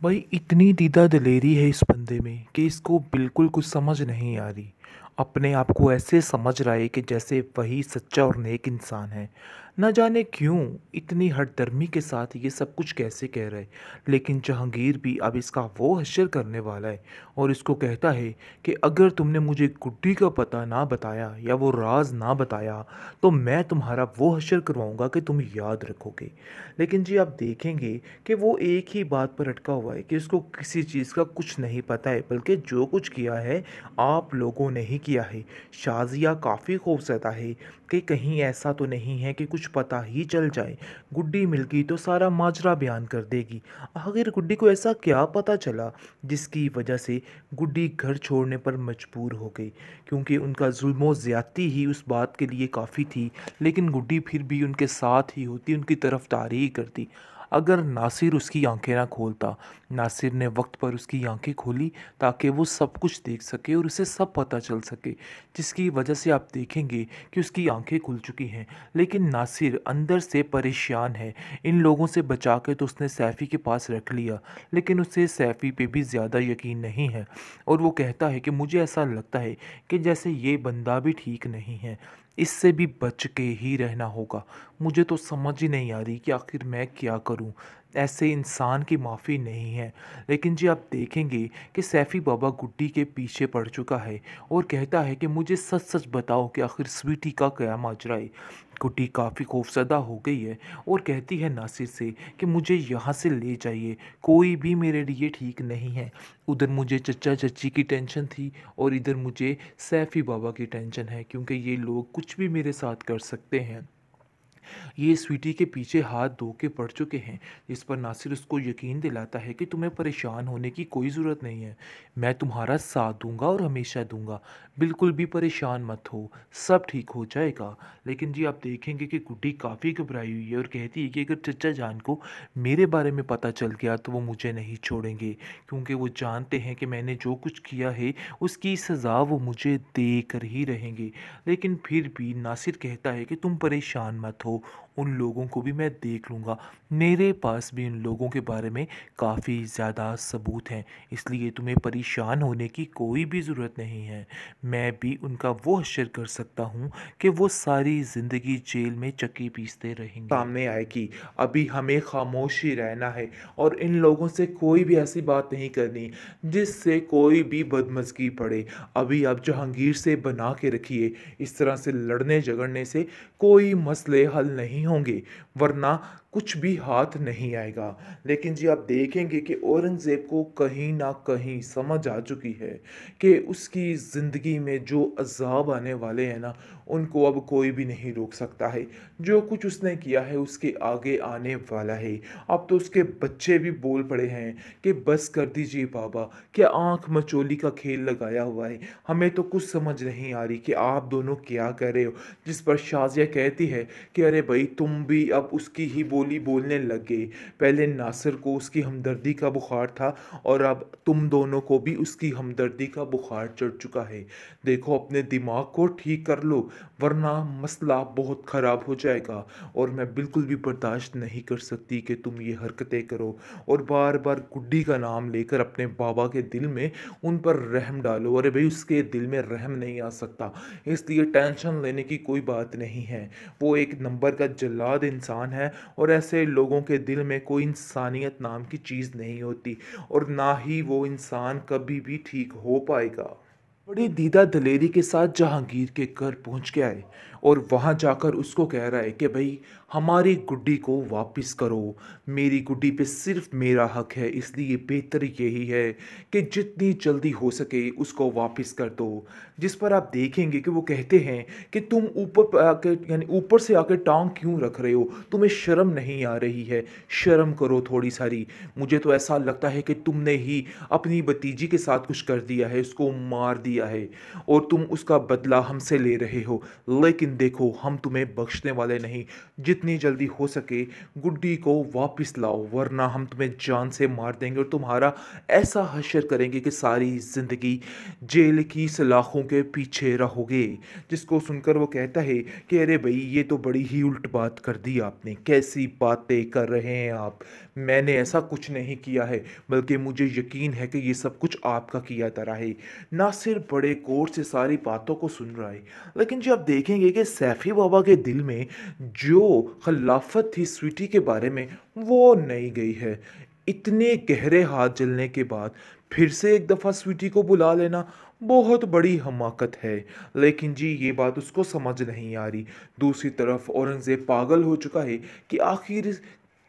भाई इतनी दीदा दिलेरी है इस बंदे में कि इसको बिल्कुल कुछ समझ नहीं आ रही। अपने आप को ऐसे समझ रहा है कि जैसे वही सच्चा और नेक इंसान है। न जाने क्यों इतनी हठधर्मी के साथ ये सब कुछ कैसे कह रहा है। लेकिन जहांगीर भी अब इसका वो हश्र करने वाला है और इसको कहता है कि अगर तुमने मुझे गुड्डी का पता ना बताया या वो राज ना बताया तो मैं तुम्हारा वो हश्र करवाऊंगा कि तुम याद रखोगे। लेकिन जी आप देखेंगे कि वो एक ही बात पर अटका हुआ है कि उसको किसी चीज़ का कुछ नहीं पता है, बल्कि जो कुछ किया है आप लोगों ने ही किया है। शाज़िया काफ़ी खौफज़दा है कि कहीं ऐसा तो नहीं है कि कुछ पता ही चल जाए। गुड्डी मिल गई तो सारा माजरा बयान कर देगी। आखिर गुड्डी को ऐसा क्या पता चला जिसकी वजह से गुड्डी घर छोड़ने पर मजबूर हो गई, क्योंकि उनका जुल्म ज़्यादती ही उस बात के लिए काफ़ी थी। लेकिन गुड्डी फिर भी उनके साथ ही होती, उनकी तरफदारी ही करती। अगर नासिर उसकी आंखें ना खोलता। नासिर ने वक्त पर उसकी आंखें खोली ताकि वो सब कुछ देख सके और उसे सब पता चल सके, जिसकी वजह से आप देखेंगे कि उसकी आंखें खुल चुकी हैं। लेकिन नासिर अंदर से परेशान है। इन लोगों से बचा के तो उसने सैफ़ी के पास रख लिया, लेकिन उसे सैफ़ी पे भी ज़्यादा यकीन नहीं है। और वो कहता है कि मुझे ऐसा लगता है कि जैसे ये बंदा भी ठीक नहीं है, इससे भी बच के ही रहना होगा। मुझे तो समझ ही नहीं आ रही कि आखिर मैं क्या करूं। ऐसे इंसान की माफ़ी नहीं है। लेकिन जी आप देखेंगे कि सैफ़ी बाबा गुड्डी के पीछे पड़ चुका है और कहता है कि मुझे सच सच बताओ कि आखिर स्वीटी का क्या माजरा है। गुड्डी काफ़ी खौफसदा हो गई है और कहती है नासिर से कि मुझे यहाँ से ले जाइए, कोई भी मेरे लिए ठीक नहीं है। उधर मुझे चचा चची की टेंशन थी और इधर मुझे सैफ़ी बाबा की टेंशन है, क्योंकि ये लोग कुछ भी मेरे साथ कर सकते हैं। ये स्वीटी के पीछे हाथ धो के पड़ चुके हैं। इस पर नासिर उसको यकीन दिलाता है कि तुम्हें परेशान होने की कोई ज़रूरत नहीं है। मैं तुम्हारा साथ दूंगा और हमेशा दूंगा। बिल्कुल भी परेशान मत हो, सब ठीक हो जाएगा। लेकिन जी आप देखेंगे कि गुड्डी काफ़ी घबराई हुई है और कहती है कि अगर चचा जान को मेरे बारे में पता चल गया तो वो मुझे नहीं छोड़ेंगे, क्योंकि वो जानते हैं कि मैंने जो कुछ किया है उसकी सज़ा वो मुझे दे कर ही रहेंगे। लेकिन फिर भी नासिर कहता है कि तुम परेशान मत हो, उन लोगों को भी मैं देख लूँगा। मेरे पास भी उन लोगों के बारे में काफ़ी ज़्यादा सबूत हैं, इसलिए तुम्हें परेशान होने की कोई भी ज़रूरत नहीं है। मैं भी उनका वो हश्र कर सकता हूँ कि वो सारी ज़िंदगी जेल में चक्की पीसते रहेंगे। सामने आएगी। अभी हमें खामोश ही रहना है और इन लोगों से कोई भी ऐसी बात नहीं करनी जिससे कोई भी बदमज़गी पड़े। अभी आप जहांगीर से बना के रखिए। इस तरह से लड़ने झगड़ने से कोई मसले हल नहीं होंगे, वरना कुछ भी हाथ नहीं आएगा। लेकिन जी आप देखेंगे कि औरंगज़ेब को कहीं ना कहीं समझ आ चुकी है कि उसकी ज़िंदगी में जो अज़ाब आने वाले हैं ना, उनको अब कोई भी नहीं रोक सकता है। जो कुछ उसने किया है उसके आगे आने वाला है। अब तो उसके बच्चे भी बोल पड़े हैं कि बस कर दीजिए बाबा, क्या आंख मचोली का खेल लगाया हुआ है। हमें तो कुछ समझ नहीं आ रही कि आप दोनों क्या कर रहे हो। जिस पर शाज़िया कहती है कि अरे भाई तुम भी अब उसकी ही बोली बोलने लग गए। पहले नासिर को उसकी हमदर्दी का बुखार था और अब तुम दोनों को भी उसकी हमदर्दी का बुखार चढ़ चुका है। देखो अपने दिमाग को ठीक कर लो, वरना मसला बहुत ख़राब हो जाएगा। और मैं बिल्कुल भी बर्दाश्त नहीं कर सकती कि तुम ये हरकतें करो और बार बार गुड्डी का नाम लेकर अपने बाबा के दिल में उन पर रहम डालो। अरे भाई उसके दिल में रहम नहीं आ सकता, इसलिए टेंशन लेने की कोई बात नहीं है। वो एक नंबर का जल्लाद इंसान है और ऐसे लोगों के दिल में कोई इंसानियत नाम की चीज़ नहीं होती और ना ही वो इंसान कभी भी ठीक हो पाएगा। बड़ी दीदा दलेरी के साथ जहांगीर के घर पहुंच के आए और वहां जाकर उसको कह रहा है कि भाई हमारी गुड्डी को वापस करो। मेरी गुड्डी पे सिर्फ मेरा हक है, इसलिए बेहतर यही है कि जितनी जल्दी हो सके उसको वापस कर दो। जिस पर आप देखेंगे कि वो कहते हैं कि तुम ऊपर पर आके यानी ऊपर से आके टांग क्यों रख रहे हो, तुम्हें शर्म नहीं आ रही है। शर्म करो थोड़ी सारी। मुझे तो ऐसा लगता है कि तुमने ही अपनी भतीजी के साथ कुछ कर दिया है, उसको मार दिया है और तुम उसका बदला हमसे ले रहे हो। लेकिन देखो हम तुम्हें बख्शने वाले नहीं। जितनी जल्दी हो सके गुड्डी को वापस लाओ, वरना हम तुम्हें जान से मार देंगे और तुम्हारा ऐसा हश्र करेंगे कि सारी ज़िंदगी जेल की सलाखों के पीछे रहोगे। जिसको सुनकर वो कहता है कि अरे भाई, ये तो बड़ी ही उल्ट बात कर दी आपने, कैसी बातें कर रहे हैं आप। मैंने ऐसा कुछ नहीं किया है, बल्कि मुझे यकीन है कि ये सब कुछ आपका किया धरा है। नासिर बड़े गौर से सारी बातों को सुन रहा है, लेकिन जब आप देखेंगे कि सैफी बाबा के दिल में जो खिलाफत थी स्वीटी के बारे में, वो नहीं गई है। इतने गहरे हाथ जलने के बाद फिर से एक दफ़ा स्वीटी को बुला लेना बहुत बड़ी हमाकत है। लेकिन जी ये बात उसको समझ नहीं आ रही। दूसरी तरफ औरंगज़ेब पागल हो चुका है कि आखिर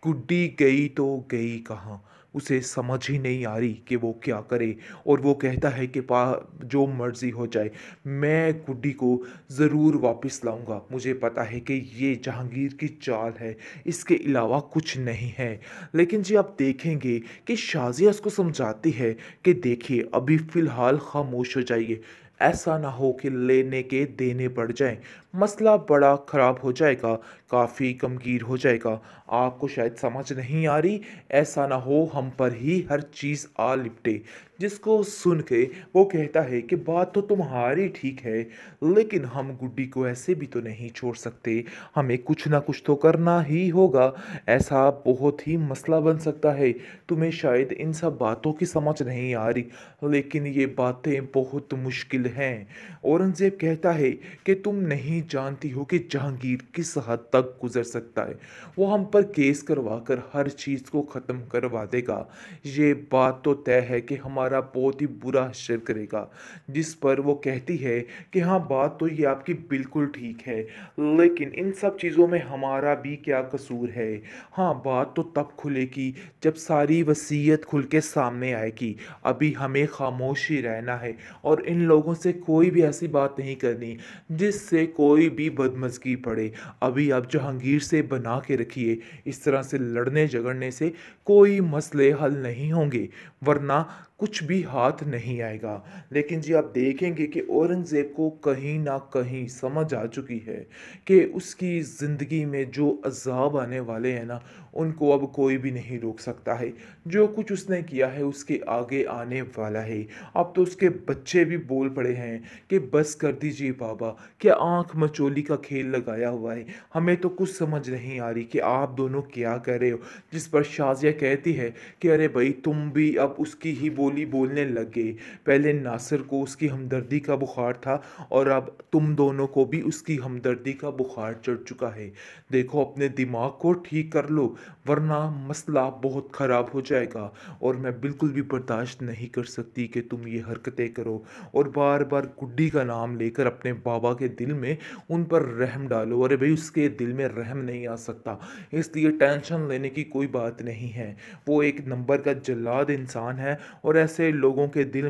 गुड्डी गई तो गई कहाँ। उसे समझ ही नहीं आ रही कि वो क्या करे। और वो कहता है कि पा जो मर्ज़ी हो जाए, मैं गुड्डी को ज़रूर वापस लाऊंगा। मुझे पता है कि ये जहांगीर की चाल है, इसके अलावा कुछ नहीं है। लेकिन जी आप देखेंगे कि शाज़िया उसको समझाती है कि देखिए अभी फ़िलहाल खामोश हो जाइए, ऐसा ना हो कि लेने के देने पड़ जाएं, मसला बड़ा ख़राब हो जाएगा, काफ़ी गमगीन हो जाएगा। आपको शायद समझ नहीं आ रही, ऐसा ना हो हम पर ही हर चीज़ आ लिपटे। जिसको सुन के वो कहता है कि बात तो तुम्हारी ठीक है, लेकिन हम गुड्डी को ऐसे भी तो नहीं छोड़ सकते, हमें कुछ ना कुछ तो करना ही होगा। ऐसा बहुत ही मसला बन सकता है। तुम्हें शायद इन सब बातों की समझ नहीं आ रही, लेकिन ये बातें बहुत मुश्किल हैं। औरंगज़ेब कहता है कि तुम नहीं जानती हो कि जहांगीर किस हद तक गुजर सकता है। वो हम पर केस करवा कर हर चीज़ को ख़त्म करवा देगा। ये बात तो तय है कि हमारा बहुत ही बुरा हश्र करेगा। जिस पर वो कहती है कि हाँ, बात तो ये आपकी बिल्कुल ठीक है, लेकिन इन सब चीज़ों में हमारा भी क्या कसूर है। हाँ, बात तो तब खुलेगी जब सारी वसीयत खुल के सामने आएगी। अभी हमें खामोश ही रहना है और इन लोगों से कोई भी ऐसी बात नहीं करनी जिससे कोई भी बदमज़गी पड़े। अभी आप जहांगीर से बना के रखिए, इस तरह से लड़ने झगड़ने से कोई मसले हल नहीं होंगे, वरना कुछ भी हाथ नहीं आएगा। लेकिन जी आप देखेंगे कि औरंगज़ेब को कहीं ना कहीं समझ आ चुकी है कि उसकी ज़िंदगी में जो अज़ाब आने वाले हैं ना, उनको अब कोई भी नहीं रोक सकता है। जो कुछ उसने किया है उसके आगे आने वाला है। अब तो उसके बच्चे भी बोल पड़े हैं कि बस कर दीजिए बाबा, क्या आंख मचोली का खेल लगाया हुआ है, हमें तो कुछ समझ नहीं आ रही कि आप दोनों क्या कर रहे हो। जिस पर शाज़िया कहती है कि अरे भाई, तुम भी अब उसकी ही बोली बोलने लग गए। पहले नासिर को उसकी हमदर्दी का बुखार था और अब तुम दोनों को भी उसकी हमदर्दी का बुखार चढ़ चुका है। देखो, अपने दिमाग को ठीक कर लो, वरना मसला बहुत ख़राब हो जाएगा। और मैं बिल्कुल भी बर्दाश्त नहीं कर सकती कि तुम ये हरकतें करो और बार बार गुड्डी का नाम लेकर अपने बाबा के दिल में उन पर रहम डालो। अरे भाई, उसके दिल में रहम नहीं आ सकता, इसलिए टेंशन लेने की कोई बात नहीं है। वो एक नंबर का जल्लाद इंसान है और ऐसे लोगों के दिल में